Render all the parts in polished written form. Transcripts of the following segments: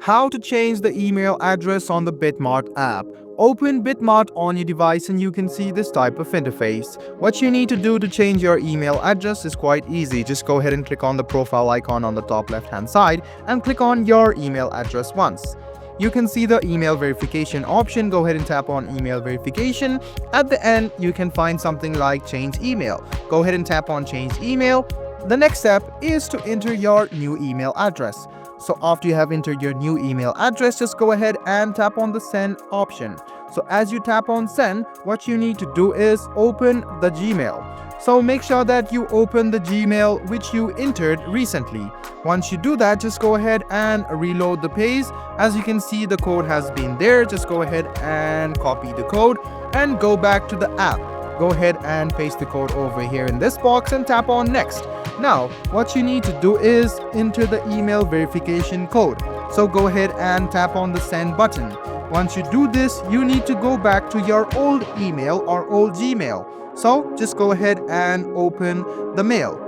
How to change the email address on the Bitmart app. Open Bitmart on your device and you can see this type of interface. What you need to do to change your email address is quite easy. Just go ahead and click on the profile icon on the top left hand side and click on your email address once. You can see the email verification option. Go ahead and tap on email verification. At the end, you can find something like change email. Go ahead and tap on change email. The next step is to enter your new email address. So after you have entered your new email address, just go ahead and tap on the send option. So as you tap on send, what you need to do is open the Gmail. So make sure that you open the Gmail which you entered recently. Once you do that, just go ahead and reload the page. As you can see, the code has been there. Just go ahead and copy the code and go back to the app. Go ahead and paste the code over here in this box and tap on next. Now, what you need to do is enter the email verification code. So go ahead and tap on the send button. Once you do this, you need to go back to your old email or old Gmail. So just go ahead and open the mail.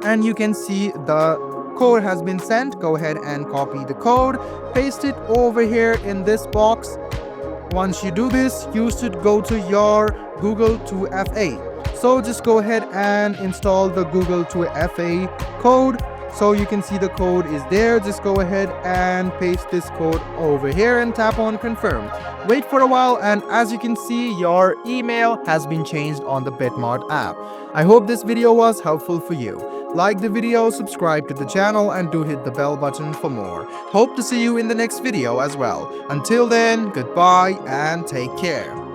And you can see the code has been sent. Go ahead and copy the code, paste it over here in this box. Once you do this, you should go to your Google 2FA. So just go ahead and install the Google 2FA code. So you can see the code is there. Just go ahead and paste this code over here and tap on confirm. Wait for a while, and as you can see, your email has been changed on the Bitmart app. I hope this video was helpful for you. Like the video, subscribe to the channel, and do hit the bell button for more. Hope to see you in the next video as well. Until then, goodbye and take care.